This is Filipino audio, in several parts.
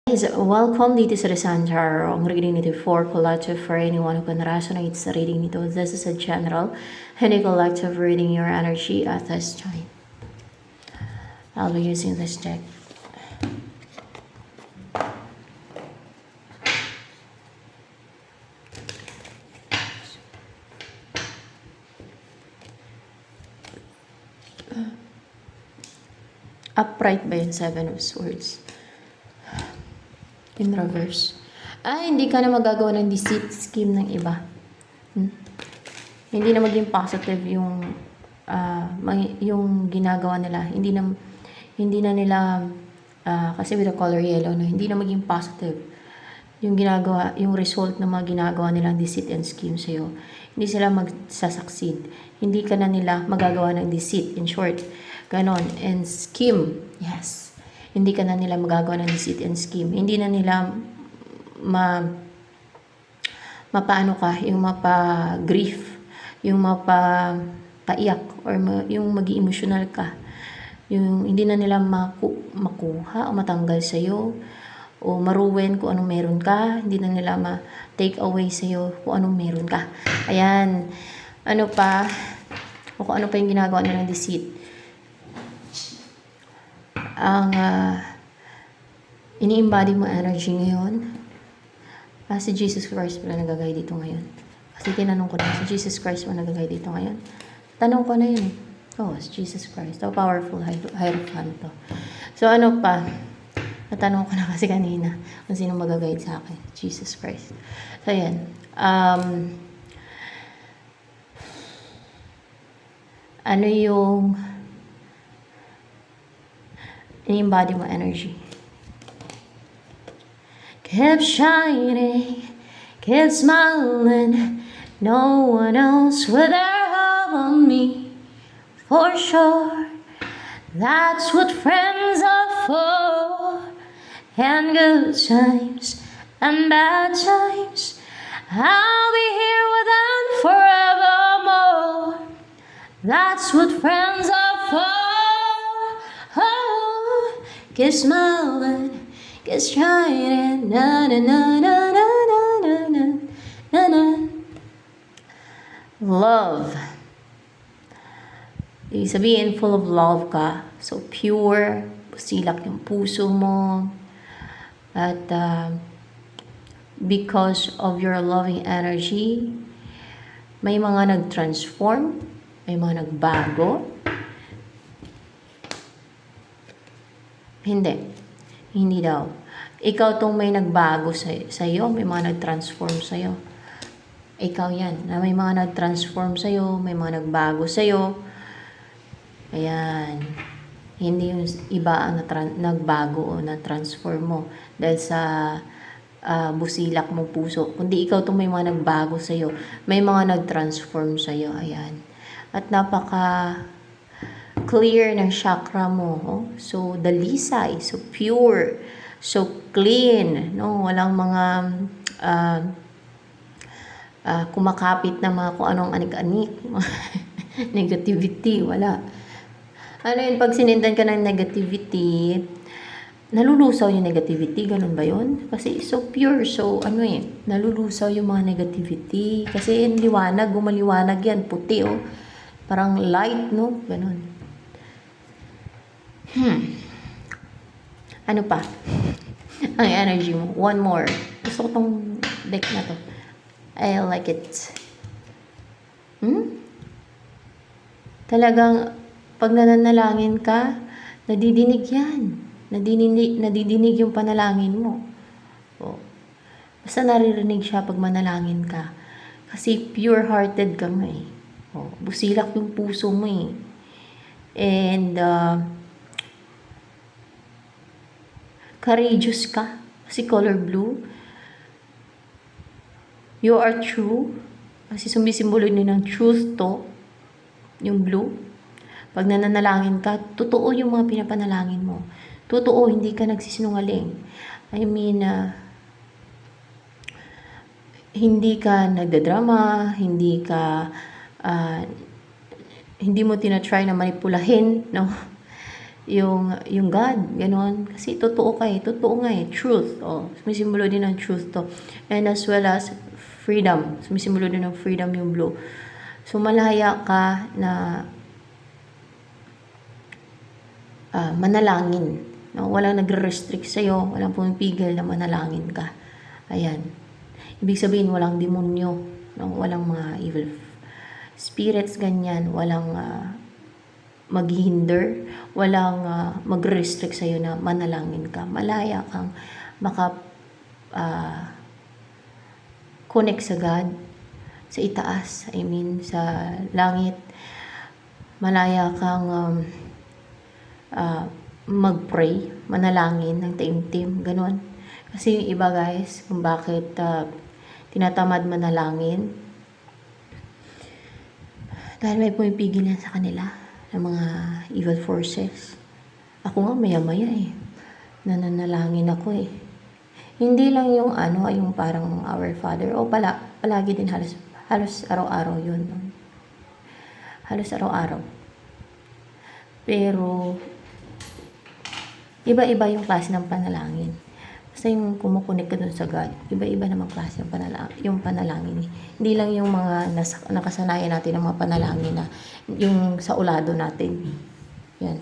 Guys, welcome dito sa Resan Tarot. Ang reading nito for collective for anyone who can resonate sa reading nito. This is a general and a collective reading your energy at this time. I'll be using this deck. Upright ba yung Seven of Swords? In reverse. Hindi ka na magagawa ng deceit scheme ng iba. Hindi na maging positive yung ginagawa nila. Hindi na nila kasi with the color yellow, no, hindi na maging positive yung result ng mga ginagawa nilang deceit and scheme sa'yo. Hindi sila magsasucceed. Hindi ka na nila magagawa ng deceit, in short. Ganon. And scheme, yes. Hindi ka na nila magagawa ng deceit and scheme. Hindi na nila mapaano ka, yung mapa-grief, yung mapaiyak, or yung mag-emotional ka. Yung hindi na nila makuha o matanggal sa'yo, o maruwen kung anong meron ka. Hindi na nila ma-take away sa'yo kung anong meron ka. Ayan. Ano pa? O kung ano pa yung ginagawa nilang deceit. Ang ini-embody mo energy ngayon, si Jesus Christ pala nagagay dito ngayon. Kasi tinanong ko na, si Jesus Christ mo nagagay dito ngayon. Tanong ko na yun. Si Jesus Christ. So, powerful hierophant to. So, ano pa? Natanong ko na kasi kanina kung sino magagay sa akin. Jesus Christ. So, yan. Ano yung ini-embody mo energy? Keep shining, keep smiling. No one else will there on me. For sure, that's what friends are for. And good times and bad times, I'll be here with them forevermore. That's what friends are for. Keep smiling, keep shining, na na na na na na na na na na. Love. Ibig sabihin, full of love ka. So pure, silak yung puso mo. At because of your loving energy, may mga nag-transform, may mga nagbago. Hindi daw. Ikaw tong may nagbago sa'yo, may mga nag-transform sa'yo. Ikaw yan, na may mga nag-transform sa'yo, may mga nagbago sa'yo. Ayan. Hindi yung iba ang nagbago o na-transform mo dahil sa busilak mong puso. Kundi ikaw tong may mga nagbago sa'yo, may mga nag-transform sa'yo. Ayan. At napaka clear ng chakra mo. So, dalisay. So, pure. So, clean. No? Walang mga kumakapit na mga kung anong anik-anik. Negativity. Wala. Ano yun? Pag sinindan ka ng negativity, nalulusaw yung negativity. Ganun ba yun? Kasi so pure. So, nalulusaw yung mga negativity. Kasi liwanag. Gumaliwanag yan. Puti, Parang light, no? Ganun. Ano pa? Ang energy mo. One more. Gusto ko tong deck na to. I like it. Talagang, pag nananalangin ka, nadidinig yan. Nadidinig yung panalangin mo. Basta naririnig siya pag manalangin ka. Kasi pure-hearted ka nga eh. Busilak yung puso mo eh. And, courageous ka. Kasi color blue. You are true. Kasi sumisimbolo din ng truth to. Yung blue. Pag nananalangin ka, totoo yung mga pinapanalangin mo. Totoo, hindi ka nagsisinungaling. I mean, hindi ka nagdadrama, hindi mo tinatry na manipulahin, no? yung God, ganon. Kasi totoo ka eh, totoo nga eh, truth. Sumisimbolo din ng truth to. And as well as freedom, sumisimbolo din ng freedom yung blue. So malaya ka na manalangin. No? Walang nagre-restrict sa'yo, walang pumipigil na manalangin ka. Ayan. Ibig sabihin, walang demonyo, no? Walang mga evil spirits, ganyan. Walang maghihinder, walang mag-restrict sa'yo na manalangin ka. Malaya kang connect sa God, sa itaas, sa langit. Malaya kang mag-pray, manalangin ng taimtim, ganon. Kasi yung iba guys, kung bakit tinatamad manalangin, dahil may pumipigil yan sa kanila ng mga evil forces. Ako nga maya-maya nananalangin ako Hindi lang yung yung parang Our Father. Palagi din halos araw-araw yun. Halos araw-araw. Pero iba-iba yung klase ng panalangin. Basta yung kumukunik ka dun sa God, iba-iba namang klase yung panalangin. Hindi lang yung mga nakasanayan natin ng mga panalangin na yung sa ulado natin. Yan.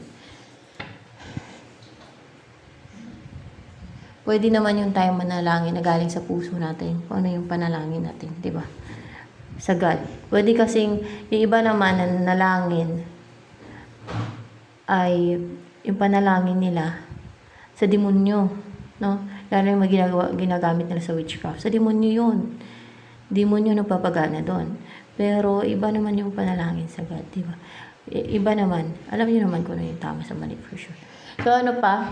Pwede naman yung tayong manalangin na galing sa puso natin. Kung ano yung panalangin natin, di ba? Sa God. Pwede kasing yung iba naman na nanalangin ay yung panalangin nila sa demonyo, no? Lalo yung ginagamit nila sa witchcraft. Sa demonyo yun. Demonyo nagpapagana doon. Pero iba naman yung panalangin sa God, di ba? Iba naman. Alam niyo naman kung ano yung tama sa mali for sure. So ano pa?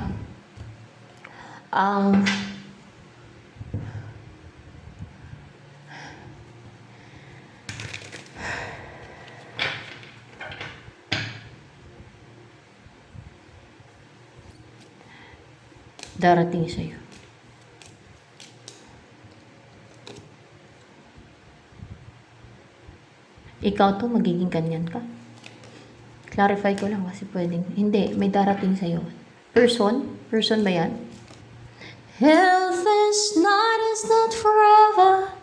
Darating sa'yo. Ikaw to, magiging ganyan ka. Clarify ko lang kasi pwedeng. Hindi, may darating sa'yo. Person ba yan? Health is not forever.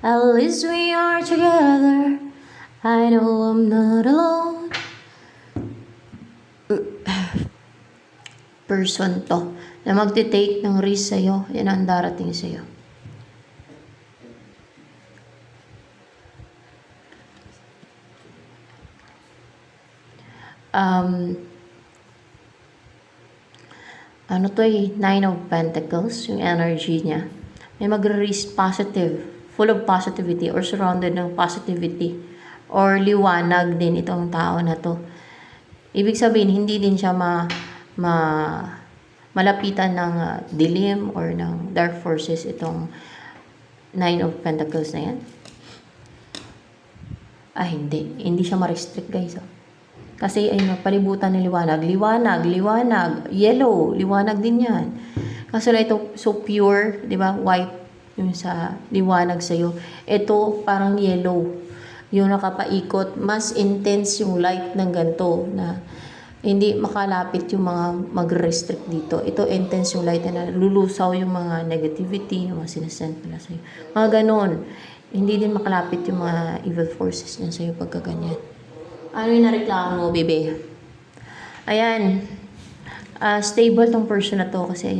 At least we are together. I know I'm not alone. Person to na magte-take ng risk sa'yo. Yan ang darating sa'yo. Nine of Pentacles, yung energy niya. May magre-risk positive, full of positivity or surrounded ng positivity or liwanag din itong tao na to. Ibig sabihin, hindi din siya malapitan ng dilim or ng dark forces itong Nine of Pentacles na yan. Hindi siya ma-restrict guys. Kasi palibutan ng liwanag, yellow, liwanag din yan. Kaso ito so pure, di ba? White yung sa liwanag sa'yo. Ito parang yellow, yung nakapaikot. Mas intense yung light ng ganito na hindi makalapit yung mga mag-restrict dito. Ito intense yung light na lulusaw yung mga negativity, yung mga sinasend nila sa'yo. Mga ganon. Hindi din makalapit yung mga evil forces niyan sa'yo pagkaganyan. Ano yung nareklamo mo, bebe? Ayan. Stable tong person na to kasi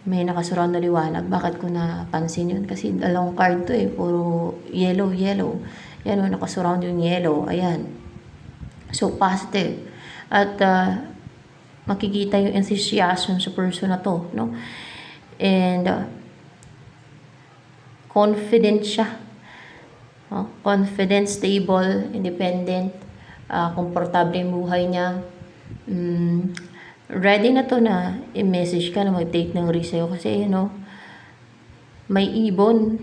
may nakasurround na liwanag. Bakit ko napansin yun? Kasi dalawang card to puro yellow. Yan nakasurround yung yellow. Ayan. So, positive. At makikita yung enthusiasm sa person na to, no? And confident siya. Confident, stable, independent. Komportable yung buhay niya. Ready na to na i-message ka na mag-take ng risk sa'yo kasi may ibon.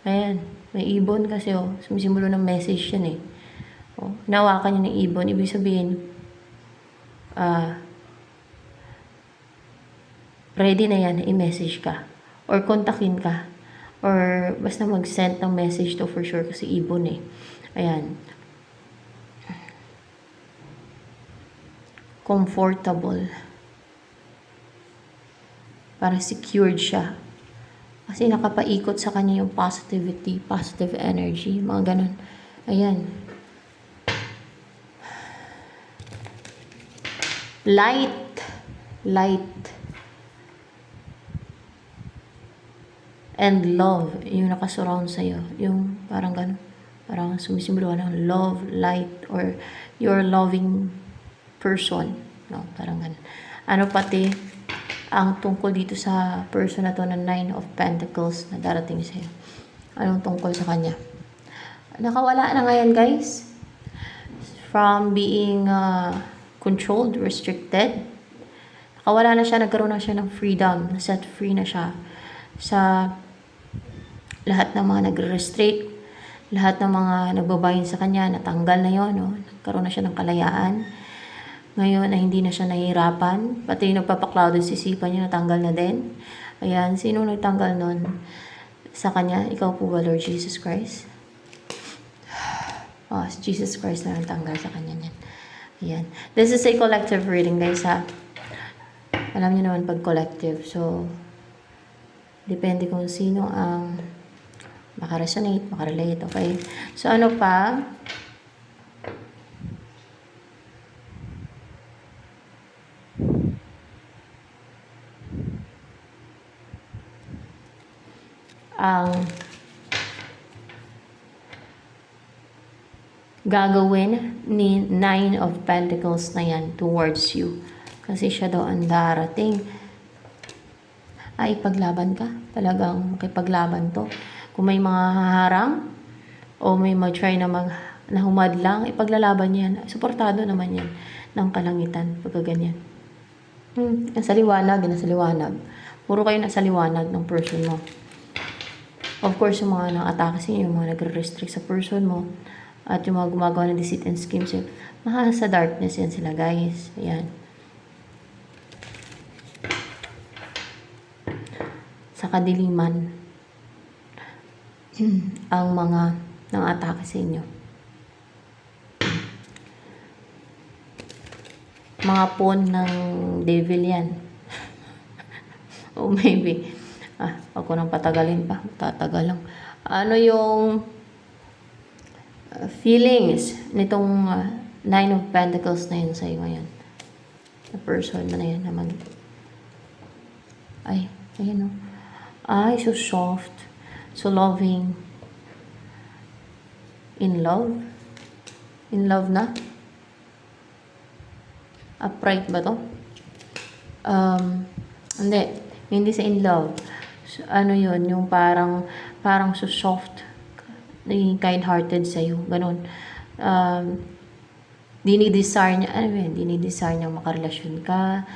Ayan, may ibon kasi sumisimulo ng message yan nawakan niya ng ibon. Ibig sabihin ready na yan na i-message ka or kontakin ka or basta mag-send ng message to for sure kasi ibon ayan. comfortable. Parang secured siya. Kasi nakapaikot sa kanya yung positivity, positive energy, mga ganun. Ayan. Light. And love, yung nakasurround sa'yo. Yung parang ganun. Parang sumisimbolo ka ng love, light, or your loving person. No, parang ganun. Ano pati, ang tungkol dito sa person na to na 9 of Pentacles na darating sa'yo. Anong tungkol sa kanya? Nakawala na ngayon, guys. From being controlled, restricted. Nakawala na siya, nagkaroon na siya ng freedom. Set free na siya sa lahat ng mga nagre-restrict, lahat ng mga nagbabayin sa kanya, natanggal na yon, no? Nagkaroon na siya ng kalayaan. Ngayon na hindi na siya nahihirapan, pati yung nagpapaklawd sa isipan niya, natanggal na din. Ayan, sino nagtanggal nun sa kanya? Ikaw po ba, Lord Jesus Christ? Oh, si Jesus Christ na nagtanggal sa kanya niyan. Ayan. This is a collective reading, guys, ha? Alam niyo naman pag collective, so depende kung sino ang makaresonate, makarelate, okay? So, ano pa? Ang gagawin ni 9 of Pentacles na yan towards you. Kasi siya daw ang darating. Ay, paglaban ka. Talagang makipaglaban to. Kung may mga haharang o may mag-try na humadlang, ipaglalaban yan. Suportado naman yan ng kalangitan pagka ganyan. Nasa liwanag. Puro kayo nasa liwanag ng person mo. Of course, yung mga nang-atake sa inyo, yung mga nagre-restrict sa person mo, at yung mga gumagawa ng deceit and schemes, sa darkness yan sila, guys. Ayan. Sa kadiliman ang mga nang-atake sa inyo. Mga pawn ng devil yan. O maybe, ako nang patagalin pa. Tatagal lang. Ano yung feelings nitong 9 of Pentacles na yun sa'yo ngayon? The person na yan naman. Ay, ayan o. Ay, so soft. So loving. In love? In love na? Upright ba to? Hindi sa in love. So, ano yun? Yung parang so soft. Naging kind-hearted sa'yo. Ganon. Dinidesire niya, dinidesire niya makarelasyon ka.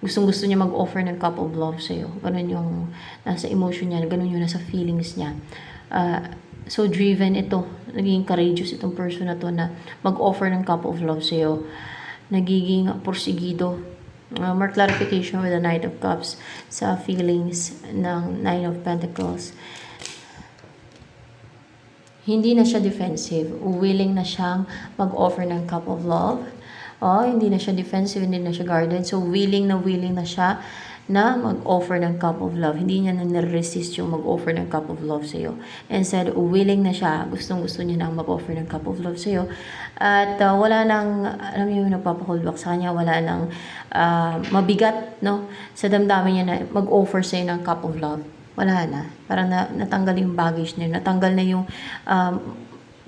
Gustong-gusto niya mag-offer ng cup of love sa'yo. Ganon yung nasa emotion niya. Ganon yung nasa feelings niya. So driven ito. Naging courageous itong person na to na mag-offer ng cup of love sa'yo. Nagiging porsigido. More clarification with the Knight of Cups sa feelings ng 9 of Pentacles. Hindi na siya defensive. Willing na siyang mag-offer ng cup of love. Hindi na siya defensive, hindi na siya guarded. So, willing na siya na mag-offer ng cup of love. Hindi niya na nare-resist yung mag-offer ng cup of love sa'yo. Instead, willing na siya. Gustong-gusto niya na mag-offer ng cup of love sa'yo. At wala nang, alam niyo, nagpapahold back sa kanya. Wala nang mabigat, no? Sa damdamin niya na mag-offer sa'yo ng cup of love. Wala na. Parang natanggal yung baggage niya. Natanggal na yung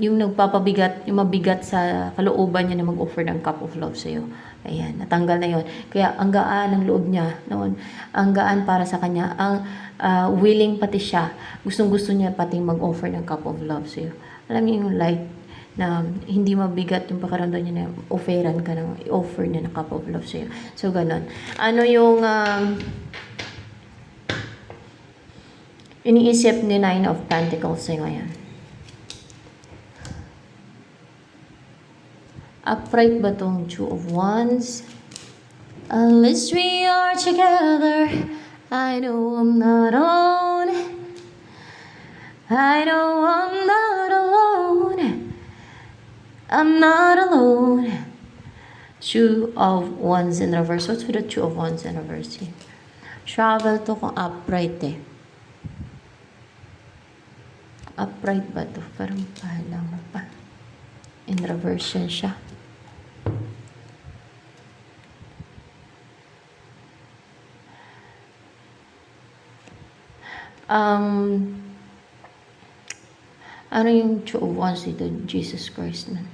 nagpapabigat, yung mabigat sa kalooban niya na mag-offer ng cup of love sa'yo. Ayan, natanggal na yon. Kaya ang gaan ng loob niya noon, ang gaan para sa kanya, ang willing pati siya, gustong-gusto niya pati mag-offer ng cup of love sa'yo. Alam niyo yung light na hindi mabigat yung pakiramdam niya na offeran ka ng i-offer niya ng cup of love sa'yo. So, ganon. Ano yung iniisip ni 9 of Pentacles sa'yo ngayon? Upright ba tong 2 of Wands? At least we are together. I know I'm not alone. I know I'm not alone. I'm not alone. Two of Wands in reverse. What's with the Two of Wands in reverse here? Travel to kung upright eh. Upright ba to? Parang pahalang pa. In reverse yan siya. Ano yung Two of Wands dito? Jesus Christ man.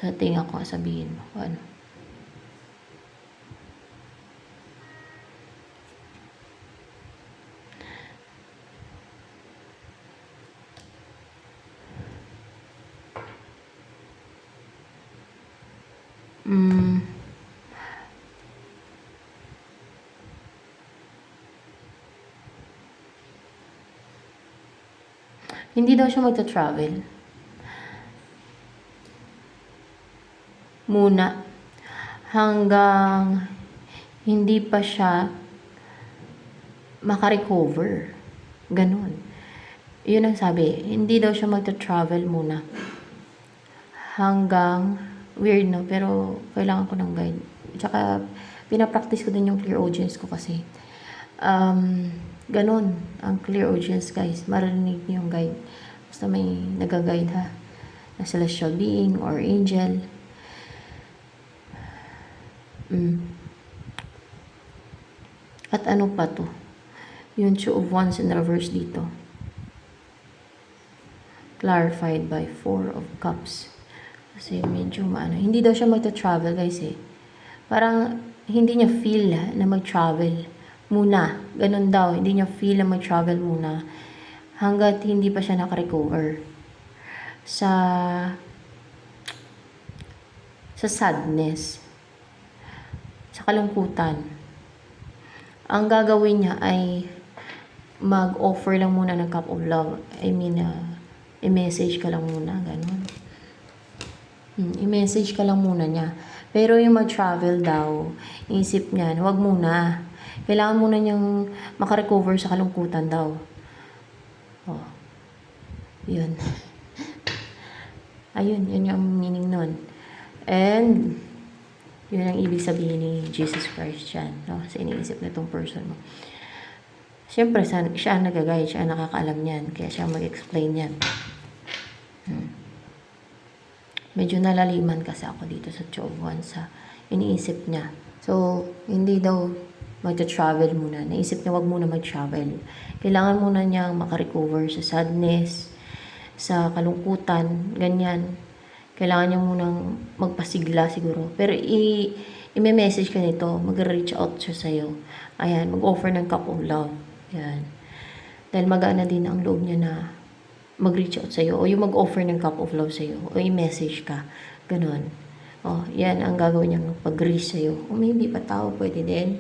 Sa tinga ko, sabihin mo. Ano? Hindi daw siya magta-travel. Muna. Hanggang hindi pa siya makarecover. Ganun. Yun ang sabi. Hindi daw siya magta-travel muna. Hanggang, weird no, pero kailangan ko ng guide. Tsaka, pinapractice ko din yung clear audience ko kasi. Ganun, ang clear audience guys, marinig niyo yung guide. Basta may nag-guide ha, na celestial being or angel. At ano pa to? Yung Two of Wands in reverse dito. Clarified by Four of Cups. Kasi medyo maano. Hindi daw siya magta-travel guys eh. Parang hindi niya feel na mag-travel muna. Ganun daw. Hindi niya feel na mag-travel muna. Hanggat hindi pa siya nakarecover. Sa sadness. Sa kalungkutan. Ang gagawin niya ay mag-offer lang muna ng cup of love. I mean, i-message ka lang muna. Ganun. I-message ka lang muna niya. Pero yung mag-travel daw, isip niya, wag muna. Kailangan muna niyang makarecover sa kalungkutan daw. Oh. Yun. Ayun, yun yung meaning nun. And, yun ang ibig sabihin ni Jesus Christ yan. No? Sa iniisip na itong person mo. Siyempre, siya ang nagagay, siya ang nakakaalam niyan. Kaya siya mag-explain yan. Medyo nalaliman kasi ako dito sa Two of Wands sa iniisip niya. So, hindi daw mag-travel muna. Naisip niya wag muna mag-travel. Kailangan muna niyang makarecover sa sadness, sa kalungkutan, ganyan. Kailangan niya munang magpasigla siguro. Pero i-message ka nito, mag-reach out siya sa'yo. Ayan, mag-offer ng cup of love. Ayan. Dahil mag-aana din ang loob niya na mag-reach out sa'yo o yung mag-offer ng cup of love sa'yo o i-message ka. Ganon. O, yan ang gagawin niyang pag-reach sa'yo. O maybe pa tao, pwede din.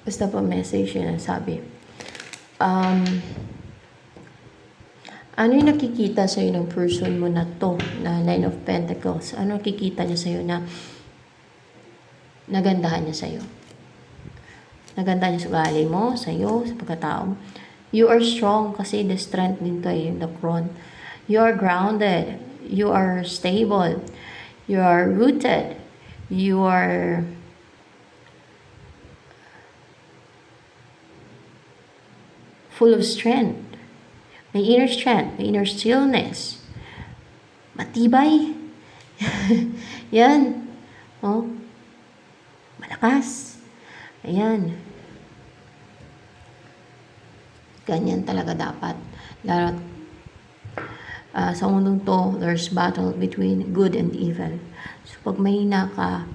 Basta pa message yan ang sabi. Ano yung nakikita sa'yo ng person mo na to, na Nine of Pentacles? Ano nakikita niya sa'yo na nagandahan niya sa'yo? Nagandahan niya sa ugali mo, sa'yo, sa pagkatao mo. You are strong kasi the strength din to yung the crown. You are grounded. You are stable. You are rooted. You are full of strength. May inner strength. May inner stillness. Matibay. Yan. Oh. Malakas. Ayan. Ganyan talaga dapat. Lalo sa mundong to, there's battle between good and evil. So, pag mahina ka,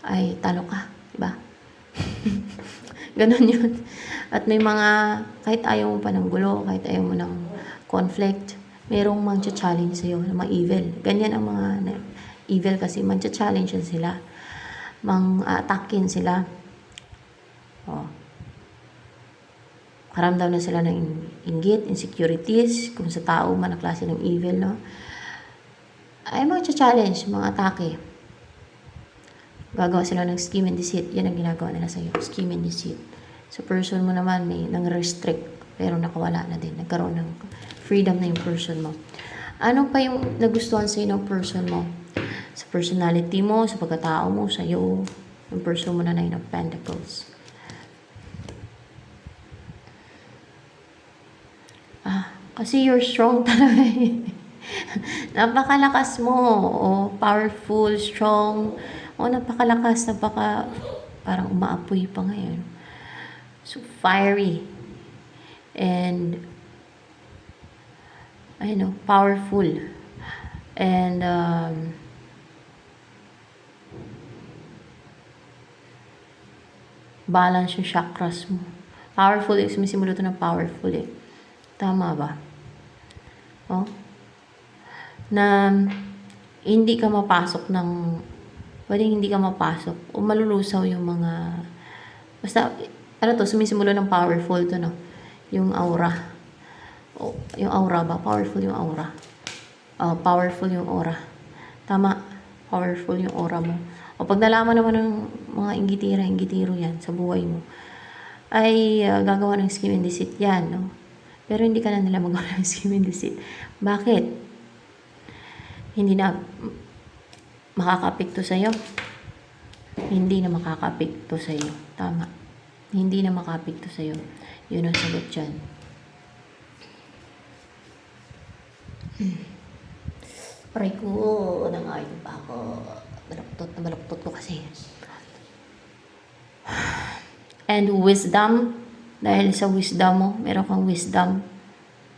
ay talo ka. Diba? Ganon yun. At may mga, kahit ayaw mo pa ng gulo, kahit ayaw mo ng conflict, merong mang-challenge sa'yo, ng mga evil. Ganyan ang mga evil kasi mang-challenge sila. Mang-atakin sila. Oh. Karamdam na sila ng inggit, insecurities, kung sa tao man na klase ng evil, no? Ay mag-challenge, mga atake. Gagawa sila ng scheme and deceit. Yan ang ginagawa nila sa'yo, scheme and deceit. So, person mo naman may nang restrict, pero nakawala na din. Nagkaroon ng freedom na yung person mo. Ano pa yung nagustuhan sa'yo ng person mo? Sa personality mo, sa pagkatao mo, sa'yo, yung person mo na Nine of Pentacles. Kasi you're strong talaga eh. Napakalakas mo. Powerful, strong. Napakalakas, parang umaapoy pa ngayon. So, fiery. And, powerful. And, balance yung chakras mo. Powerful, sumisimula ito ng powerful eh. Tama ba? Na hindi ka mapasok ng, pwedeng hindi ka mapasok o malulusaw yung mga, basta, sumisimula ng powerful to, no? Yung aura. Yung aura ba? Powerful yung aura. Powerful yung aura. Tama. Powerful yung aura mo. Pag nalaman naman ng mga inggitiro yan sa buhay mo, ay gagawa ng scheme and deceit yan, no? Pero hindi ka na nila magawa ng scheme and deceit. Bakit? Hindi na makakapekto sa'yo. Hindi na makakapekto sa'yo. Tama. Hindi na makakapekto sa'yo. Yun ang sagot dyan. Aray ko, nangayon pa ako. Baluktot ko kasi. And wisdom. Dahil sa wisdom mo, meron kang wisdom.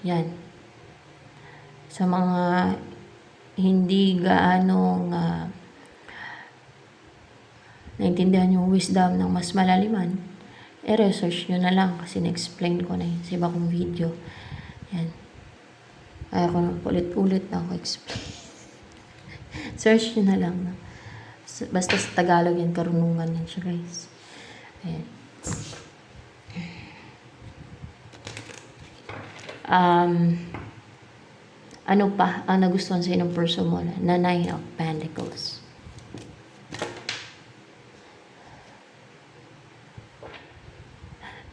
Yan. Sa mga hindi gaanong naintindihan yung wisdom ng mas malaliman, research nyo na lang kasi na-explain ko na yun sa iba kong video. Yan. Kaya ko na ulit-ulit na ako explain. Search nyo na lang. No? Basta sa Tagalog yan, karunungan yan siya guys. Ayan. Ano pa ang nagustuhan sa'yo ng person mo na Nine of Pentacles?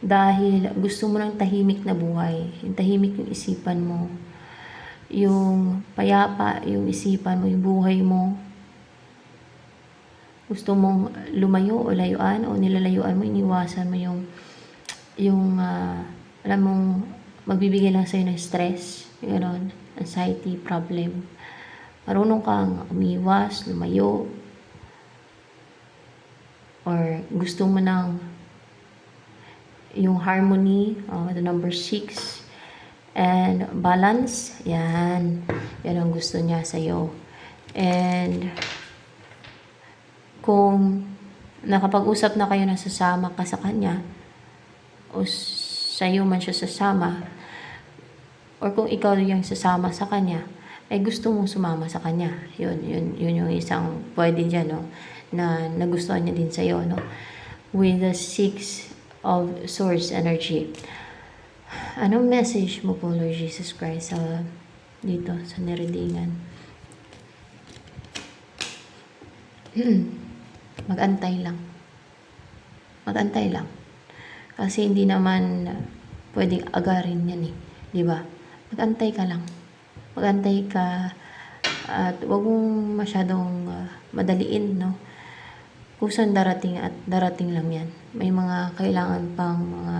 Dahil gusto mo ng tahimik na buhay. Yung tahimik yung isipan mo. Yung payapa yung isipan mo, yung buhay mo. Gusto mong lumayo o layuan o nilalayuan mo, iniwasan mo yung alam mong magbibigay lang sa'yo ng stress. Yung gano'n. Anxiety, problem. Marunong kang umiwas, lumayo, or gusto mo ng yung harmony, the number 6, and balance, yan ang gusto niya sa'yo. And kung nakapag-usap na kayo na sasama ka sa kanya, o sa'yo man siya sasama, or kung ikaw yung sasama sa kanya, ay gusto mong sumama sa kanya. Yun yung isang pwede dyan, no? Na nagustuhan niya din sa'yo, no? With the 6 of Swords energy. Anong message mo po, Lord Jesus Christ, dito sa nireadingan? Mag-antay lang. Mag-antay lang. Kasi hindi naman pwedeng agarin yan eh. Di ba? Mag-antay ka lang. Mag-antay ka at huwag mong masyadong madaliin, no? Kusang darating at darating lang yan. May mga kailangan pang mga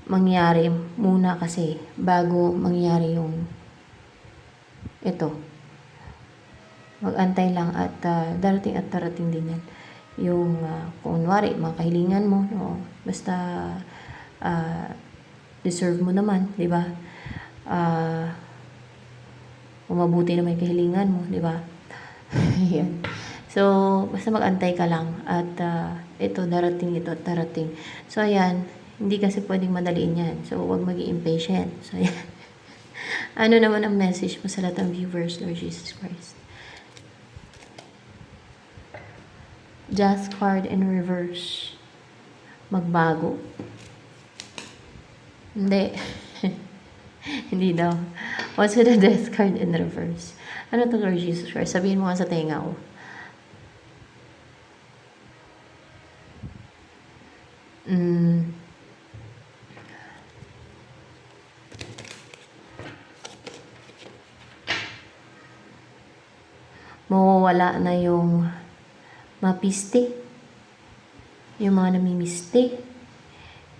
mangyari muna kasi bago mangyari yung ito. Mag-antay lang at darating din yan. Yung kung kunwari, mga kahilingan mo, no? Basta deserve mo naman, di ba? Kung mabuti na may kahilingan mo, di ba? Yan. So, basta mag-antay ka lang at ito, darating ito at darating. So, ayan, hindi kasi pwedeng madaliin yan. So, huwag maging impatient. So, ayan. Ano naman ang message mo sa lahat ng viewers, Lord Jesus Christ? Just card in reverse. Magbago. Hindi. Hindi daw. What's with the death card in reverse? Ano to, Lord Jesus Christ? Sabihin mo nga sa tenga ko. mawawala na yung mapiste, yung mga namimiste,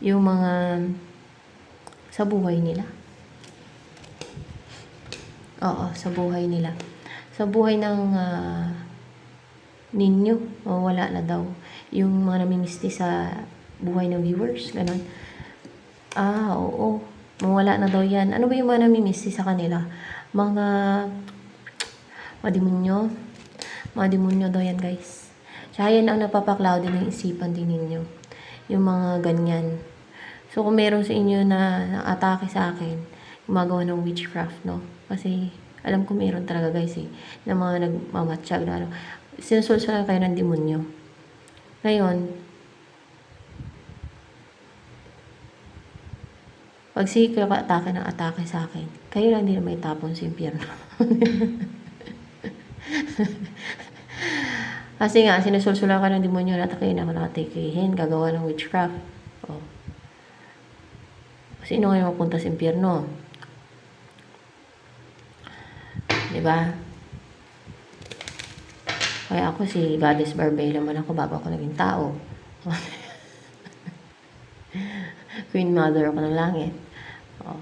yung mga sa buhay nila. Oo, sa buhay nila. Sa buhay ng ninyo, mawawala na daw yung mga namimisti sa buhay ng viewers, ganon. Oo, mawala na daw yan. Ano ba yung mga namimisti sa kanila? Mga demonyo daw yan, guys. Tsaka yan ang napapaklao din ng isipan din ninyo, yung mga ganyan. So kung meron sa inyo na atake sa akin, gumagawa ng witchcraft, no? Kasi alam ko meron talaga, guys, na mga nagmamatsyag na sinusulsulan kayo ng demonyo. Ngayon, pag sige kayo atake ng atake sa akin, kayo lang din na may tapon sa impyerno. Kasi nga, sinusulsulan ka ng demonyo na atakein ako, nakatikihin, gagawa ng witchcraft. Oh. Sino ngayon mapunta sa impyerno? Diba? Kaya ako si Goddess Barbella man ako bago ako naging tao. Queen Mother ako ng langit. Oh.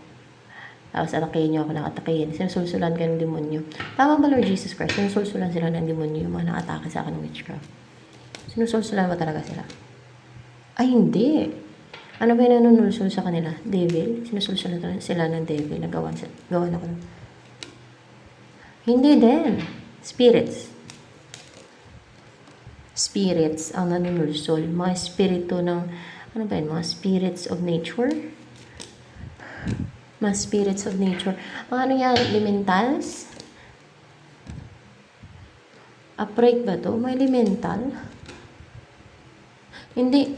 Tapos atakein niyo ako ng atakein. Sinusulsulan ka ng demonyo. Tama ba, Lord Jesus Christ? Sinusulsulan sila ng demonyo yung mga nakatake sa akin ng witchcraft. Sinusulsulan ba talaga sila? Ay, hindi. Ano ba yung nanunulsul sa kanila? Devil? Sinusulsulan sila ng devil na gawan ako. Hindi din. Spirits. Spirits ang nanunulsul. Mga spirito ng, ano ba yun? Mga spirits of nature? Mga spirits of nature. Mga ano yan? Elementals? Upright ba to? May elemental? Hindi.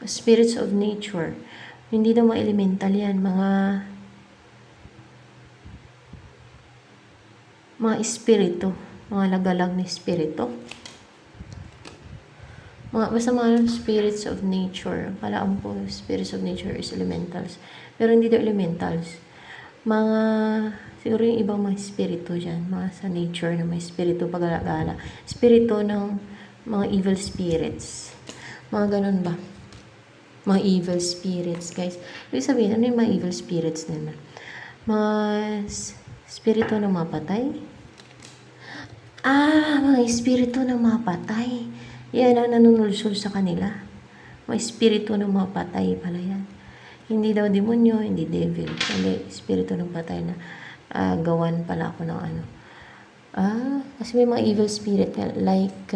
Spirits of nature. Hindi daw mga elemental yan. Mga espiritu. Mga lagalag na espiritu. Basta mga spirits of nature. Kalaan po, spirits of nature is elementals. Pero hindi daw elementals. Siguro yung ibang mga spirito dyan. Mga sa nature na may spirito pag-alagala. Spirito ng mga evil spirits. Mga ganun ba? Mga evil spirits, guys. Ibig sabihin, ano yung mga evil spirits naman? Mga spirito ng mga patay? Mga espiritu ng mga patay. Yan ang nanunulsul sa kanila. Mga espiritu ng mga patay pala yan. Hindi daw demonyo, hindi devil. Hindi, espiritu ng patay na gawan pala ako ng ano. Kasi may mga evil spirit like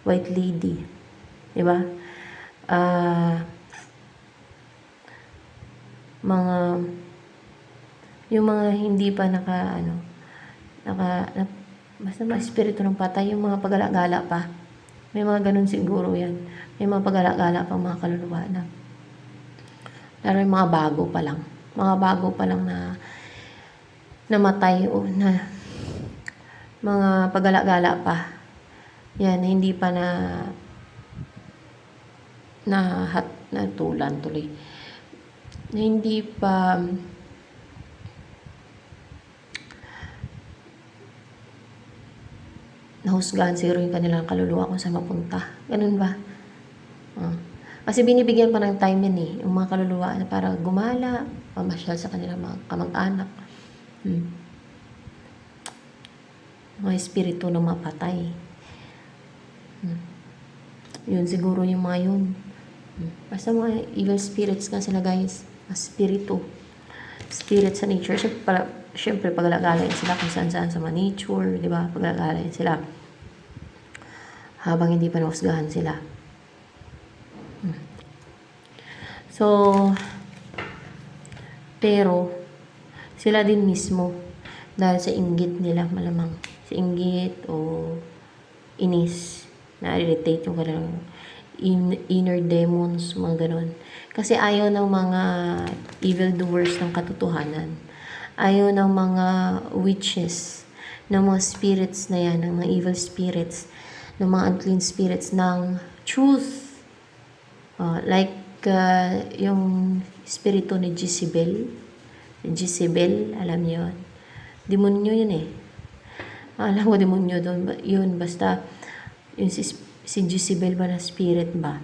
White Lady. Diba? Yung mga hindi pa basta mga espiritu ng patay, yung mga pag-alagala pa. May mga ganun siguro yan. May mga pag-alagala pa mga kaluluwa na. Pero yung mga bago pa lang. Mga bago pa lang na namatay o na mga pag-alagala pa. Yan, hindi pa natulan tuloy. Na hindi pa nahusgahan siguro yung kanilang kaluluwa kung saan mapunta. Ganun ba? Kasi binibigyan pa ng time yan yung mga kaluluwa na para gumala, mamasyal sa kanilang mga kamag-anak. Mga espiritu ng mga patay. Yun siguro yung mga yun. Basta mga evil spirits nga sila, guys. Mga spiritu. Spirit sa nature. Siyempre, pag-alagalain sila kung saan-saan sa mga nature, di ba? Pag-alagalain sila. Habang hindi pa nahusgahan sila. So, pero, sila din mismo, dahil sa inggit nila malamang. Sa inggit o inis, na-irritate yung kanilang inner demons, mga ganun. Kasi ayaw ng mga evildoers ng katotohanan. Ayaw ng mga witches, ng mga spirits na yan, ng mga evil spirits, ng mga unclean spirits ng truth. Like yung spirito ni Jezebel. Jezebel, alam niyo yun. Demonyo yun Alam ko demonyo doon. Yun, basta, yun si Jezebel ba na spirit ba?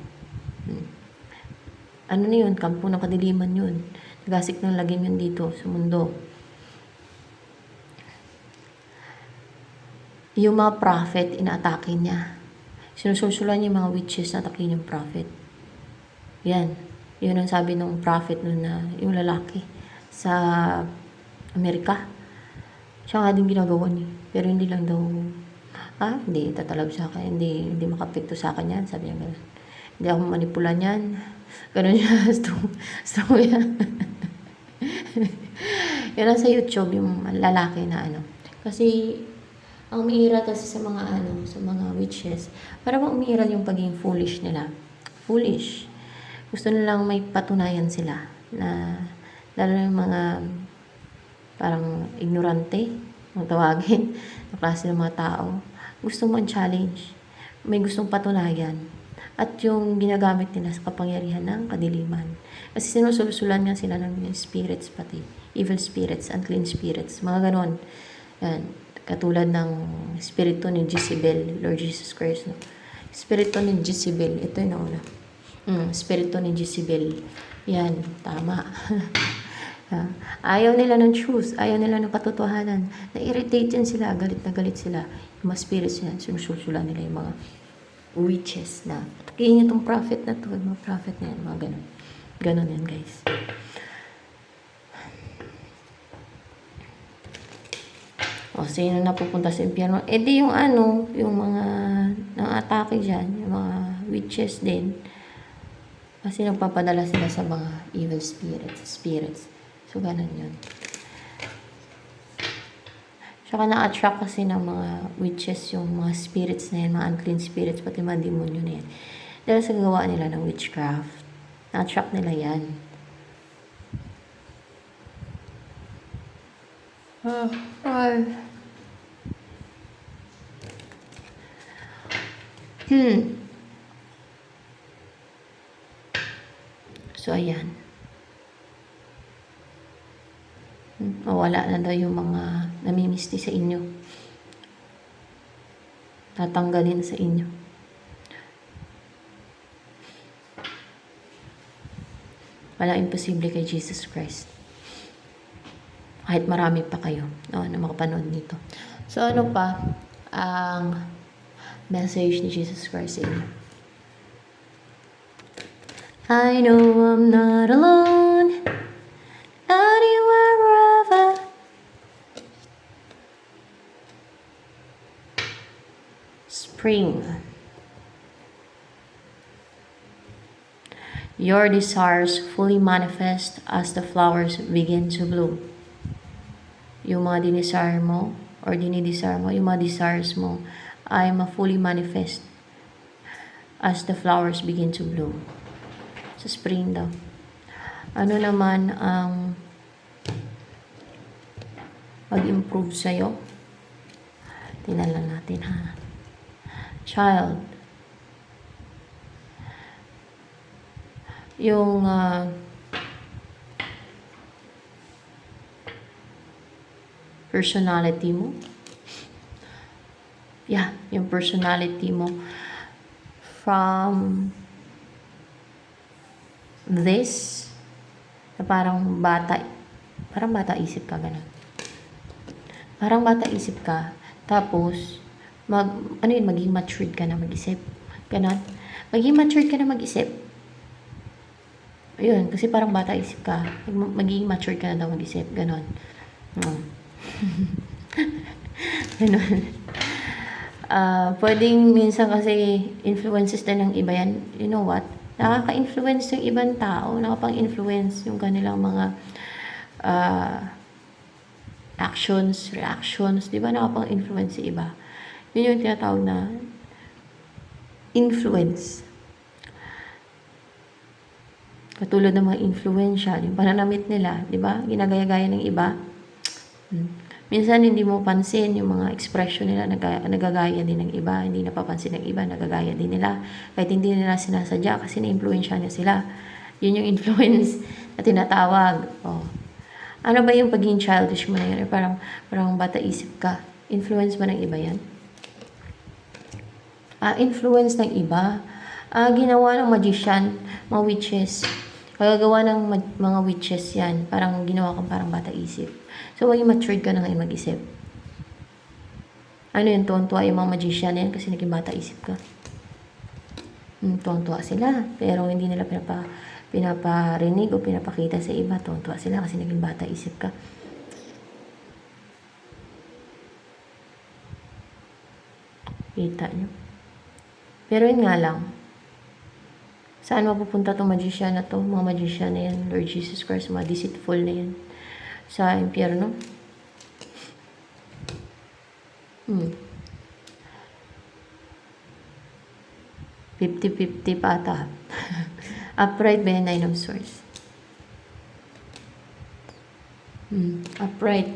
Ano na yun? Kampo ng kadiliman yun. Nagasik ng lagim yun dito sa mundo. Yung mga prophet, inaatake niya. Sinusulsulan niya yung mga witches na atakin yung prophet. Yan. Yun ang sabi ng prophet nun na yung lalaki sa Amerika. Siya nga din ginagawa niya. Pero hindi lang daw, hindi tatalab sa akin. Hindi makapekto sa akin yan. Sabi niya gano'n. Hindi ako manipulan yan. Gano'n siya. Strong yan. Yun lang sa YouTube, yung lalaki na ano. Kasi, ang umiiral kasi sa mga sa mga witches, para bang umiiral yung pagiging foolish nila. Foolish. Gusto nilang may patunayan sila na, lalo yung mga parang ignorante, ang tawagin, na klase ng mga tao. Gusto mo ang challenge. May gustong patunayan. At yung ginagamit nila sa kapangyarihan ng kadiliman. Kasi sinusulsulan nga sila ng spirits pati. Evil spirits, unclean spirits, mga ganon. Yan. Katulad ng spirito ni Jezebel, Lord Jesus Christ. No? Spirito ni Jezebel, ito yung nauna. Spirito ni Jezebel. Yan, tama. Ayaw nila ng truth, ayaw nila ng katotohanan. Na-irritate yan sila, galit na galit sila. Yung mga spirits yan, sinusulsulan nila yung mga witches na, atakihin niyo itong prophet na to, yung mga prophet na yan, mga ganon. Ganon yan, guys. O, sino na pupunta sa impyerno? Eh di yung yung mga nang-atake dyan, yung mga witches din. Kasi nagpapadala sila sa mga evil spirits. So, ganun yun. Saka na-attract kasi ng mga witches yung mga spirits na yan, mga unclean spirits, pati mga demonyo na yan. Dahil sa gawa nila ng witchcraft, na-attract nila yan. So, ayan. Wala na daw yung mga namimisti sa inyo. Tatanggalin sa inyo. Wala imposible kay Jesus Christ. Kahit marami pa kayo na makapanood nito. So, ano pa ang message ni Jesus Christ sa inyo? I know I'm not alone. Anywhere, wherever. Spring. Your desires fully manifest as the flowers begin to bloom. Yung mga dinesire mo or dinidesire mo, yung mga desires mo ay ma-fully manifest as the flowers begin to bloom. Sa spring daw. Ano naman ang mag-improve sa'yo? Tingnan lang natin, ha? Child. Yung personality mo. Yeah, yung personality mo from this na parang bata isip ka, ganun. Parang bata isip ka, tapos maging matured ka na mag-isip, ganun. Maging matured ka na mag-isip. Ayun, kasi parang bata isip ka, magiging matured ka na daw mag-isip, ganun. Ganun. Pwedeng minsan kasi influences din ng iba yan. You know what? Nakaka-influence yung ibang tao, nakapang-influence yung kanilang mga actions, reactions, di ba? Nakapang-influence sa iba. Yun yung tinatawag na influence. Katulad ng mga influential, yung pananamit nila, di ba? Ginagaya-gaya ng iba. Minsan hindi mo pansin yung mga expression nila, nagagaya din ng iba, hindi napapansin ng iba, nagagaya din nila. Kahit hindi nila sinasadya kasi na-influensya niya sila. Yun yung influence na tinatawag. Oh. Ano ba yung pagiging childish mo na yun? Parang bata isip ka. Influence ba ng iba yan? Influence ng iba. Ginawa ng magician, mga witches. Kagagawa ng mga witches yan. Parang ginawa kang parang bata isip. So, maging matured ka na ngayon mag-isip. Ano yun, tuwan-tuwa yung mga magician yan kasi naging bata isip ka. Tuwang-tuwa sila. Pero hindi nila pinaparinig o pinapakita sa iba. Tuwang-tuwa sila kasi naging bata isip ka. Kita nyo. Pero yun nga lang. Saan mapupunta itong magician na to? Mga magician na yan. Lord Jesus Christ, mga deceitful na yan. Sa impyerno. 50-50 pa ata. Upright ba yan? 9 of Swords. Upright.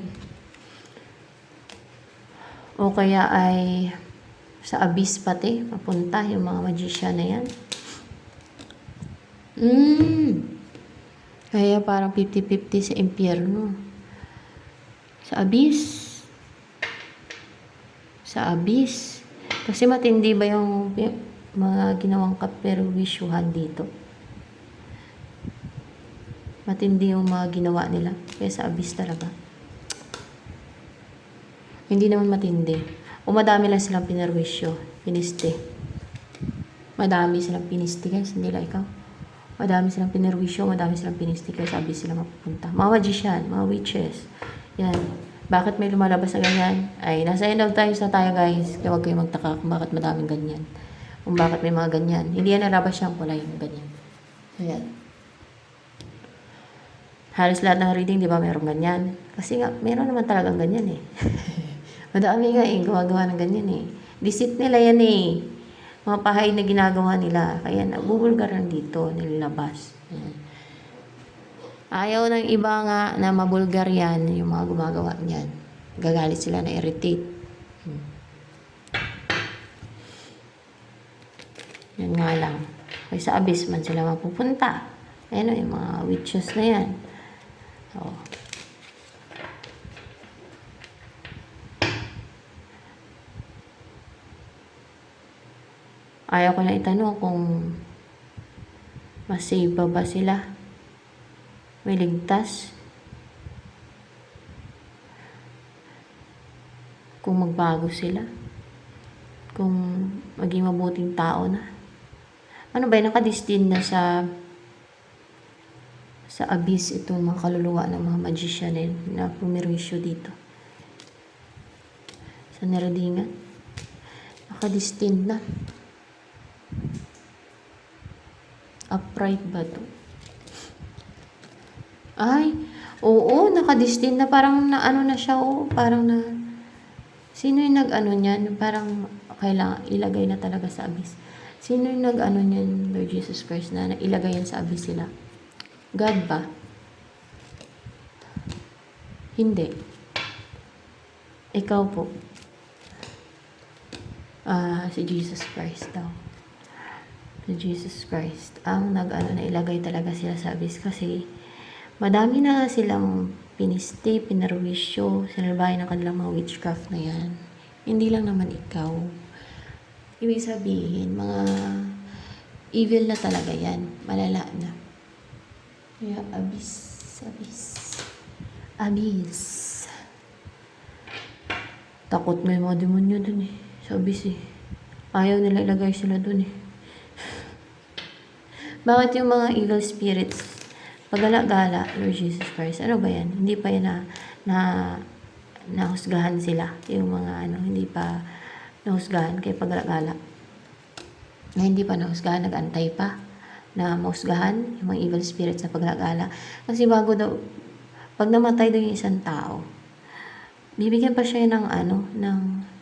O kaya ay sa abyss pati, mapunta yung mga magician na yan. Kaya parang 50-50 sa impyerno. Sa abyss. Sa abyss. Kasi matindi ba yung mga ginawang kaperwisyuhan dito? Matindi yung mga ginawa nila. Kaya sa abyss talaga. Hindi naman matindi. O madami lang silang pinerwisyo. Piniste. Madami silang piniste guys. Hindi lang ikaw. Madami silang pinerwisyo. Madami silang piniste. Kaya sa abyss sila mapupunta. Mga magician. Mga witches. Yan. Bakit may lumalabas na ganyan? Ay, nasa end of times na tayo guys. Kaya huwag kayong magtaka kung bakit madaming ganyan. Kung bakit may mga ganyan. Hindi yan nalabas siyang kulay yung ganyan. So, yan. Halos lahat ng reading, di ba, mayroong ganyan. Kasi nga, meron naman talagang ganyan eh. Madami nga eh, gumagawa ng ganyan eh. Deceit nila yan eh. Mga pahay na ginagawa nila. Kaya nabubulgaran dito, nilabas. Yan. Ayaw ng iba nga na mabulgar yan, yung mga gumagawa niyan. Gagalit sila na irritate. Yan nga lang. Kaya sa abyss man sila mapupunta. Ayan o, yung mga witches na yan. Oh. Ayaw ko na itanong kung masave ba sila. May ligtas. Kung magbago sila. Kung maging mabuting tao na. Ano ba, nakadestin na sa abyss itong mga kaluluwa ng mga magician na pumirwisyo dito. Sa neredingan. Nakadestin na. Upright ba to? Ay, oo, nakadestin na. Parang na ano na siya, oo. Parang na, sino yung nag-ano niyan? Parang kailangan ilagay na talaga sa abyss. Sino yung nag-ano niyan, Lord Jesus Christ, na ilagay yan sa abyss sila? God ba? Hindi. Ikaw po. Si Jesus Christ daw. Si Jesus Christ. Ang nag-ano na ilagay talaga sila sa abyss kasi madami na silang piniste, pinarwisyo, sinalbahin ng kanilang mga witchcraft na yan. Hindi lang naman ikaw. Ibig sabihin, mga evil na talaga yan. Malala na. Kaya, abyss, abyss, abyss. Takot may mga demonyo dun eh. Sa abyss eh. Ayaw nila ilagay sila dun eh. Bakit yung mga evil spirits pagala-gala, Lord Jesus Christ, ano ba yan? Hindi pa yan nahusgahan sila. Yung mga hindi pa nahusgahan kaya pagala-gala. Na hindi pa nahusgahan, nag-antay pa na mahusgahan yung mga evil spirits na pagala-gala. Kasi bago daw, pag namatay daw yung isang tao, bibigyan pa siya ng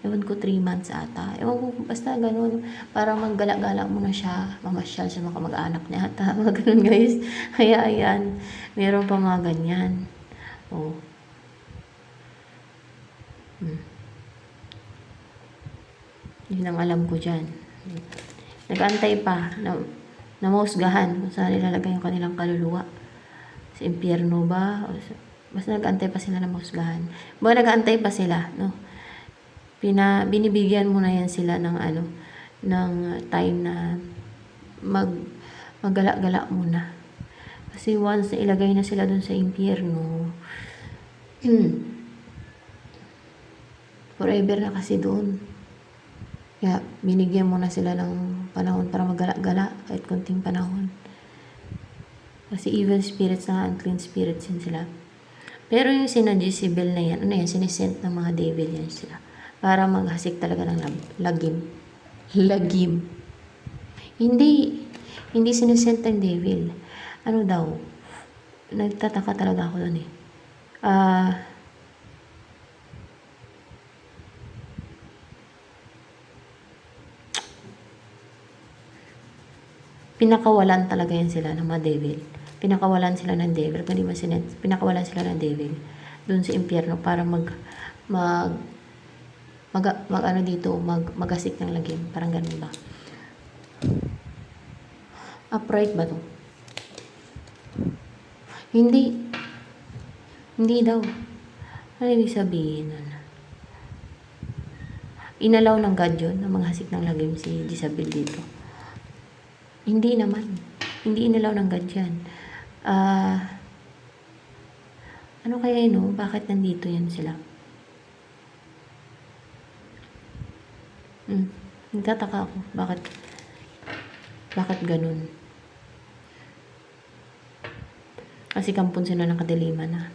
ewan ko 3 months ata. Ewan ko, basta ganun. Para maggala-gala muna siya. Mamasyal sa mga kamag-anak niya ata. Mga ganun guys. Kaya ayan. Meron pa mga ganyan. Oh. Yun ang alam ko dyan. Nag-antay pa na mahusgahan kung saan nilalagay yung kanilang kaluluwa. Sa impyerno ba? Basta nag-antay pa sila na mahusgahan. Nag-antay pa sila, no? binibigyan mo na yan sila ng ng time na maggala-gala muna. Kasi once na ilagay na sila dun sa impyerno, forever na kasi doon. Kaya binigyan mo na sila ng panahon para maggala-gala kahit konting panahon. Kasi evil spirits na unclean spirits yan sila. Pero yung sina Jezebel na yan, sinisent ng mga devil yan sila. Para maghasik talaga ng lagim. Lagim. Hindi sinisent ng devil. Ano daw? Nagtataka talaga ako doon pinakawalan talaga yan sila ng mga devil. Pinakawalan sila ng devil. Kung di ba pinakawalan sila ng devil doon sa impyerno para magasik ng lagim. Parang ganun ba? Upright ba to? Hindi daw. Ano ibig sabihin nun? Inalaw ng God yun, na maghasik ng lagim si Jezebel dito. Hindi naman. Hindi inalaw ng God yan. Ano kaya yun, bakit nandito yan sila? Nagtataka ako. Bakit ganun? Kasi kampon sila ng kadiliman na.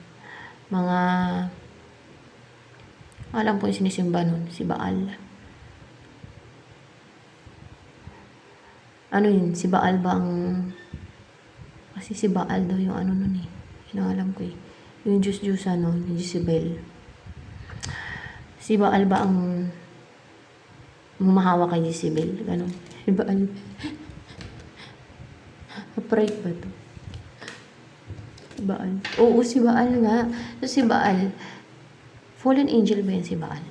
Alam po yung sinisimba nun, si Baal. Ano yun, si Baal ba ang... Kasi si Baal daw yung nun Alam ko yung Diyos-Diyos ni Jezebel. Si Baal ba ang mumahawa kay Jezebel? Ganon. Si Baal. Upright ba to? Si Baal. Oo, si Baal nga. So, si Baal, fallen angel ba yan si Baal?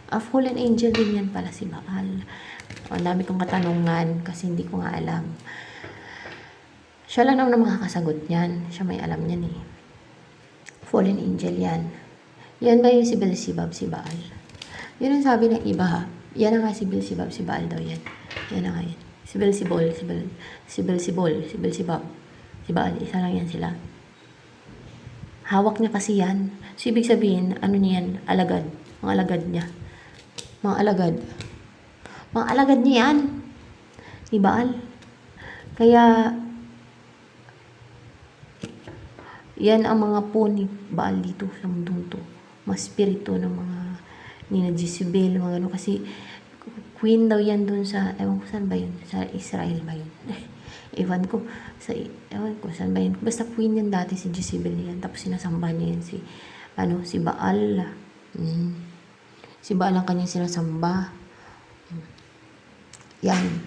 Fallen angel din yan pala si Baal. Ang dami kong katanungan kasi hindi ko nga alam. Siya lang naman makakasagot niyan. Siya may alam niyan Fallen angel yan. Yan ba yung si Beelzebub, si Baal? Yun ang sabi ng iba Yan ang nga si Beelzebub, si Baal daw yan. Yan ang nga yan. Si Beelzebub, si Baal, isa lang yan sila. Hawak niya kasi yan. So, ibig sabihin, niya yan? Alagad. Mga alagad niya. Mga alagad niya yan. Ni Baal. Kaya, yan ang mga po ni Baal dito sa mundong to. Mga spirito ng mga Nina Jezebel, mga gano'n. Kasi, queen daw yan dun sa, ewan ko saan ba yun? Sa Israel ba yun? ewan ko saan ba yun? Basta queen yan dati si Jezebel yan. Tapos sinasamba niya yan si Baal. Si Baal ang kanyang sinasamba. Yan.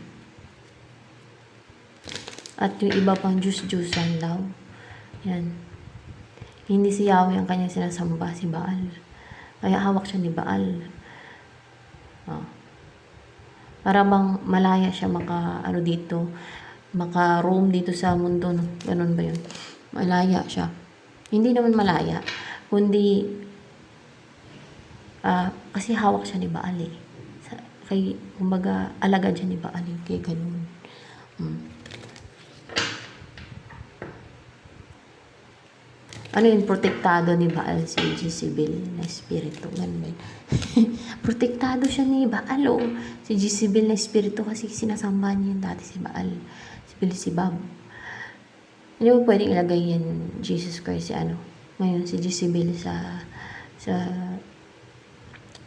At yung iba pang Diyos-Diyusan daw. Yan. Hindi si Yahweh ang kanyang sinasamba, si Baal. Kaya hawak siya ni Baal. Para bang malaya siya maka-roam dito sa mundo. No? Ganun ba yun? Malaya siya. Hindi naman malaya. Kundi, kasi hawak siya ni Baal kumbaga, alagad siya ni Baal kaya ganun. Ano yun? Protektado ni Baal si Jezebel na espiritu. Ganun ba yun? Protektado siya ni Baal, si Jezebel na espiritu kasi sinasamba niya dati si Baal. Si Beelzebub. Hindi mo pwedeng ilagay yan Jesus Christ ngayon si Jezebel sa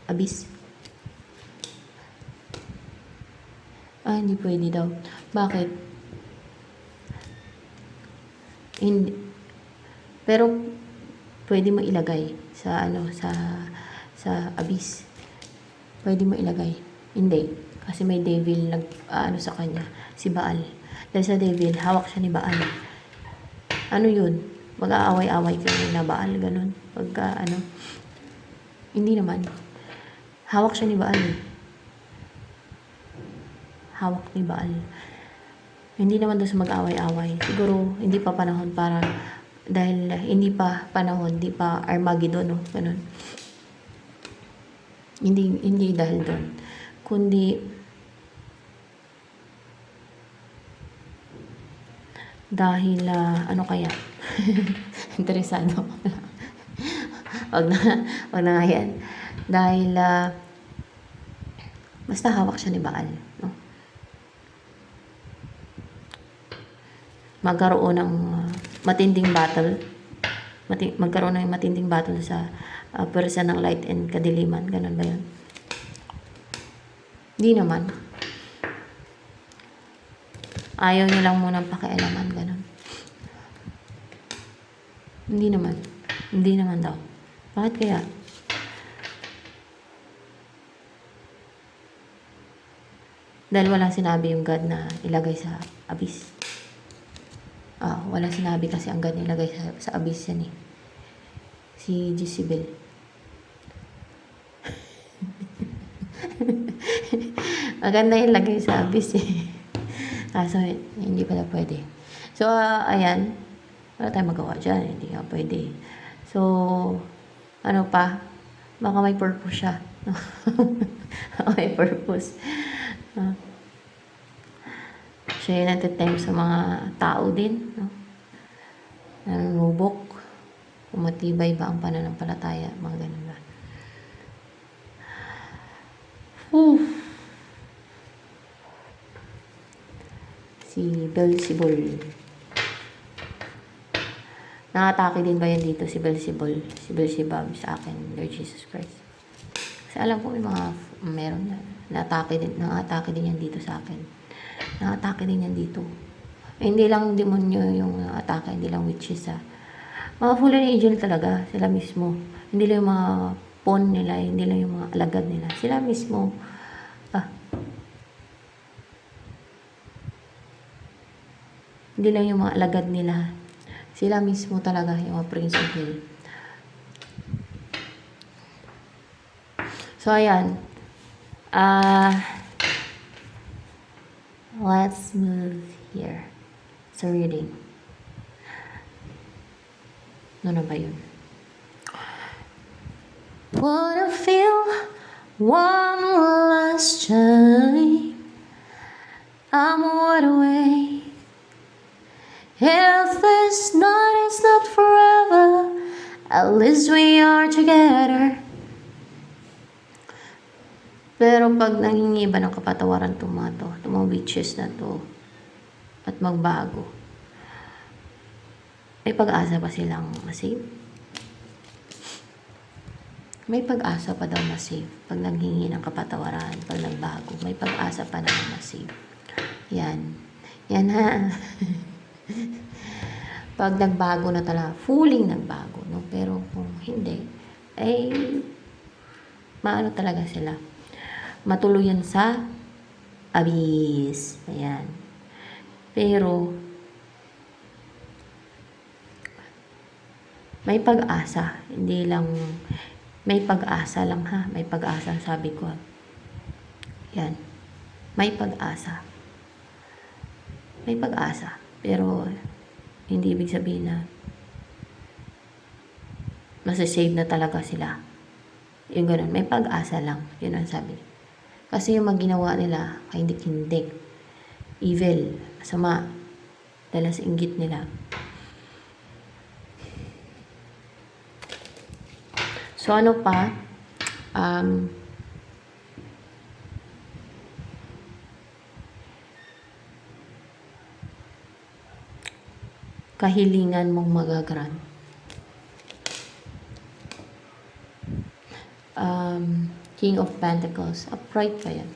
abyss. Hindi pwede daw. Bakit? Hindi. Pero, pwede mo ilagay sa abyss. Pwede mo ilagay. Hindi. Kasi may devil sa kanya. Si Baal. Dahil sa devil, hawak siya ni Baal. Ano yun? Mag-aaway-aaway kayo na Baal. Ganun. Hindi naman. Hawak siya ni Baal. Hawak ni Baal. Hindi naman doon sa mag-aaway-aaway. Siguro, hindi pa panahon para dahil hindi pa panahon, hindi pa Armageddon, ganun. Hindi dahil doon. Kundi, dahil, ano kaya? Interesado. wag na, wag na nga yan. Dahil, basta hawak siya ni Baal, no? Magkaroon ng matinding battle. Magkaroon ng matinding battle sa pwersa ng light and kadiliman. Ganun ba yun? Hindi naman. Ayaw niya lang munang pakialaman. Ganun. Hindi naman. Hindi naman daw. Bakit kaya? Dahil walang sinabi yung God na ilagay sa abyss. Walang sinabi kasi ang God ilagay sa abyss yan eh. Si Jezebel. Maganda ilagay sa abyss eh. So, hindi pala pwede. So, ayan. Wala tayong magawa dyan. Hindi nga pwede. So, ano pa? Baka may purpose siya. May purpose. Siya yung nagtitime sa mga tao din. No? Nanunubok. Kung matibay ba ang pananampalataya. Mga ganun ba. Si Beelzebul. Nakatake din ba yan dito si Beelzebul? Si Beelzebub sa akin, Lord Jesus Christ. Kasi alam ko may mga meron na. Nakatake din yan dito sa akin. Nakatake din yan dito. Hindi lang demonyo yung atake, hindi lang witches Mga fallen angel talaga, sila mismo. Hindi lang yung mga pawn nila, hindi lang yung mga alagad nila. Sila mismo. Hindi lang yung mga alagad nila. Sila mismo talaga yung mga Prince of Hell. So, ayan. Let's move here. Sa reading. Ano na ba yun? Wanna feel one last time I'm wide awake. If this night is not forever, at least we are together. Pero pag nangingiba ng kapatawaran itong mga witches na to, at magbago, may pag-asa pa silang masave? May pag-asa pa daw masave. Pag nanghingi ng kapatawaran, pag nagbago, may pag-asa pa na masave. Yan. Yan ha. Pag nagbago na talaga, fully nagbago, no? Pero kung hindi, ay maano talaga sila. Matuluyan sa abyss. Ayan. Pero may pag-asa. Hindi lang, may pag-asa lang ha. May pag-asa, sabi ko. Yan. May pag-asa. May pag-asa. Pero, hindi ibig sabihin na masasave na talaga sila. Yung ganun. May pag-asa lang. Yun ang sabi. Kasi yung maginawa nila, kahindik-hindik. Evil. Masama. Dahil sa inggit nila. So, ano pa? Kahilingan mong magagaran. King of Pentacles. Upright pa yan.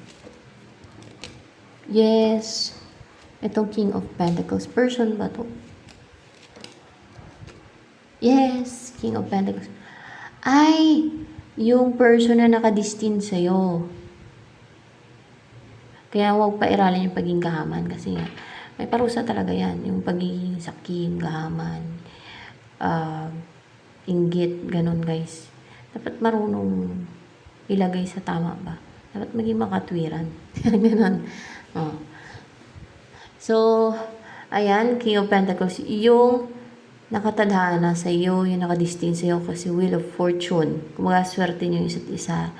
Yes. Itong King of Pentacles. Person ba to? Yes. King of Pentacles. Ay! Yung person na nakadestin sa'yo. Kaya huwag pairalin yung pagiging gahaman. Kasi nga, may parusa talaga yan. Yung pagiging sakim, gahaman, inggit, ganun guys. Dapat marunong ilagay sa tama ba? Dapat maging makatwiran. Ganun. So, ayan, King of Pentacles. Yung nakatadhana sa iyo, yung nakadestin sa iyo kasi Wheel of Fortune. Kumaga, swerte niyo isa't isa.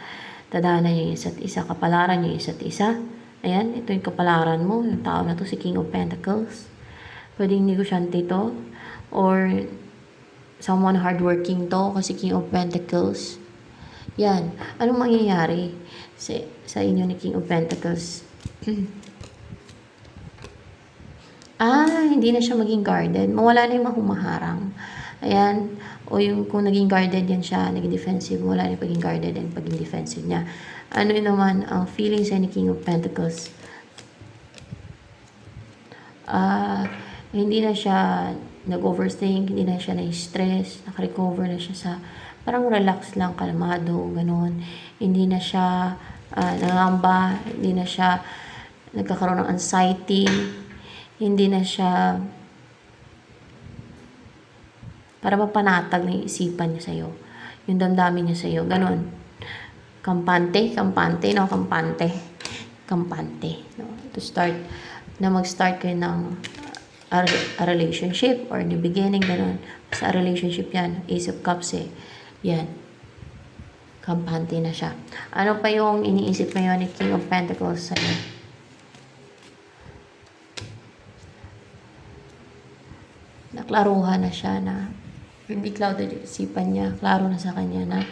Tadhana niyo yung isa't isa. Kapalaran niyo yung isa't isa. Ayan, ito yung kapalaran mo. Yung tao na to, si King of Pentacles. Pwedeng negosyante to. Or someone hardworking to kasi King of Pentacles. Yan. Anong mangyayari sa inyo ni King of Pentacles? Hindi na siya maging guarded. Mawala na yung mahumaharang. Ayan. O yung kung naging guarded yan siya, naging defensive, wala na yung paging guarded and paging defensive niya. Ano yun naman ang feeling sa ni King of Pentacles? Hindi na siya nag-overthink, hindi na siya na-stress, naka-recover na siya sa parang relax lang, kalmado, ganun. Hindi na siya nangamba, hindi na siya nagkakaroon ng anxiety, hindi na siya para mapanatag ng isipan niya sa'yo. Yung damdamin niya sa'yo, ganun. Kampante, no? Kampante, no? To start, na mag-start kayo ng a relationship or the beginning, ganun. Sa relationship yan, Ace of Cups yan. Kampante na siya. Ano pa yung iniisip ngayon ni King of Pentacles sa'yo? Naklaruhan na siya na hindi clouded yung isipan niya. Klaro na sa kanya na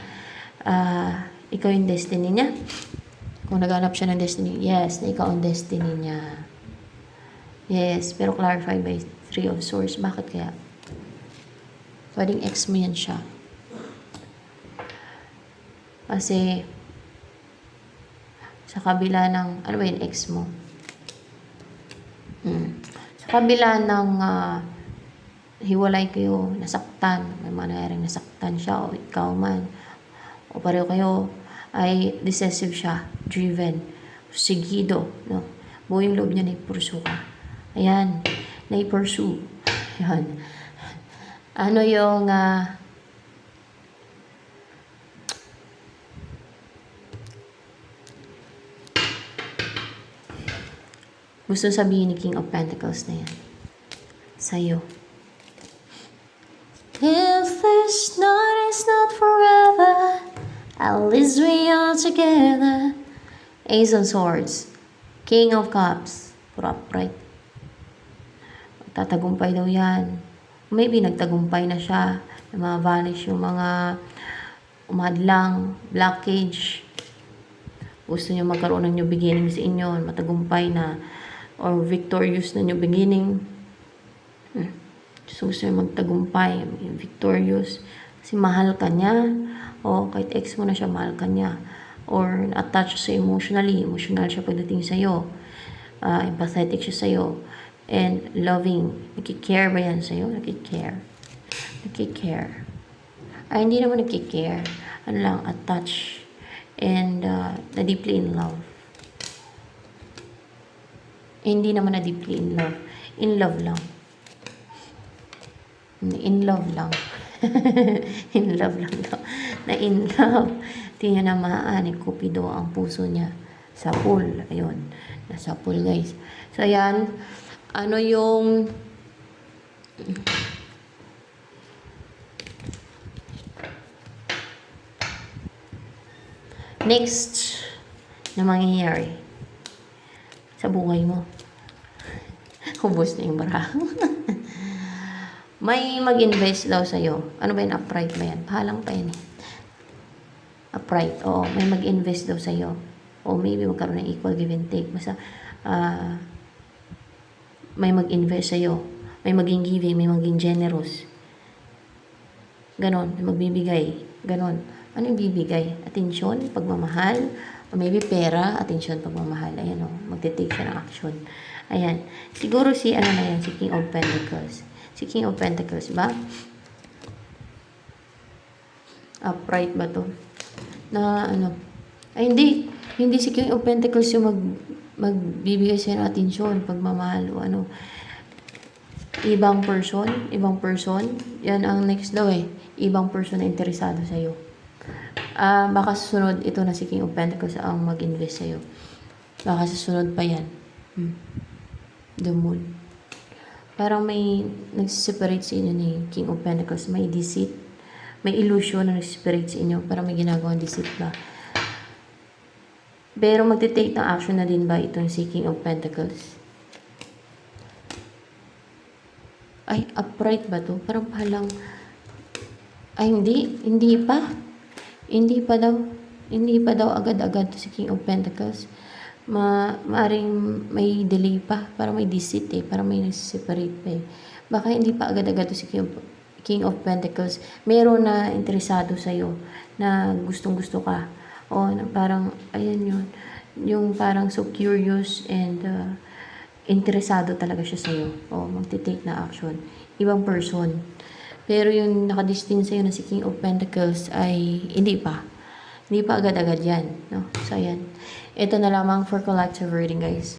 ikaw yung destiny niya. Kung naghanap siya ng destiny, yes, na ikaw ang destiny niya. Yes, pero clarified by Three of Swords. Bakit kaya? Pwedeng ex mo yan siya. Kasi, sa kabila ng, ano ba yung ex mo? Sa kabila ng hiwalay kayo, nasaktan, may mga nangyaring nasaktan siya, o ikaw man, o pareho kayo, ay decisive siya, driven, sigido, no? Buo yung loob niya na ipursu ka. Ayan, na ipursu. Ayan. Ano yung gusto sabihin ni King of Pentacles na yan sa'yo? If this night is not forever, at least we are together. Ace of Swords, King of Cups, puro upright. Tatagumpay daw yan. Maybe nagtagumpay na siya. Vanish yung mga umadlang, blockage. Gusto niyo magkaroon ng new beginning sa inyo, matagumpay na, or victorious na new beginning. So, gusto niyo magtagumpay, victorious. Kasi mahal ka niya. O kahit ex mo na siya, mahal ka niya. Or attached sa emotionally. Emotional siya pagdating sa'yo. Empathetic siya sa'yo. And loving. Nakikare ba yan sa'yo? Nakikare. Hindi naman nakikare. Ano lang, attached. And na deeply in love. Hindi naman na deeply in love. In love lang. In love lang. In love lang daw. Na in love. Tingnan na ni Cupido ang puso niya. Sa pool. Ayun. Nasa pool, guys. So, ayan. Ano yung next na mangyayari sa buhay mo? Ubus na yung baraha. May mag-invest daw sa'yo. Ano ba yun? Upright ba yan? Pahalang pa yan eh. Upright. Oo. May mag-invest daw sa'yo. O maybe magkaroon ng equal give and take. Basta, may mag-invest sa'yo. May maging giving. May maging generous. Ganon. May magbibigay. Ganon. Ano yung bibigay? Atensyon? Pagmamahal? O maybe pera? Atensyon? Pagmamahal. Ayan o. Magte-take siya ng action. Ayan. Siguro si King of Pentacles. Si King of Pentacles ba? Upright ba to? Na ay hindi. Hindi si King of Pentacles yung magbibigay sa'yo ng atensyon, pagmamahal o ano. Ibang person. Yan ang next daw eh. Ibang person na interesado sa'yo. Baka susunod ito na si King of Pentacles ang mag-invest sa'yo. Baka susunod pa yan. The Moon. Parang may nagsiseparate sa inyo ni King of Pentacles. May deceit. May illusion na nagsiseparate sa inyo. Parang may ginagawang deceit ba. Pero magte-take ng action na din ba itong si King of Pentacles? Ay, upright ba to? Parang palang... Ay, hindi. Hindi pa. Hindi pa daw. Hindi pa daw agad-agad to si King of Pentacles. Maaring may delay pa. Parang may deceit eh. Parang may nag-separate pa eh. Baka hindi pa agad-agad to si King of Pentacles. Meron na interesado sa'yo na gustong-gusto ka. O na parang, ayan yun. Yung parang so curious and interesado talaga siya sa'yo. O magte-take na action. Ibang person. Pero yung nakadestin sa'yo na si King of Pentacles ay hindi pa. Hindi pa agad-agad yan. No? So, ayan. Ito na lamang for collective reading, guys.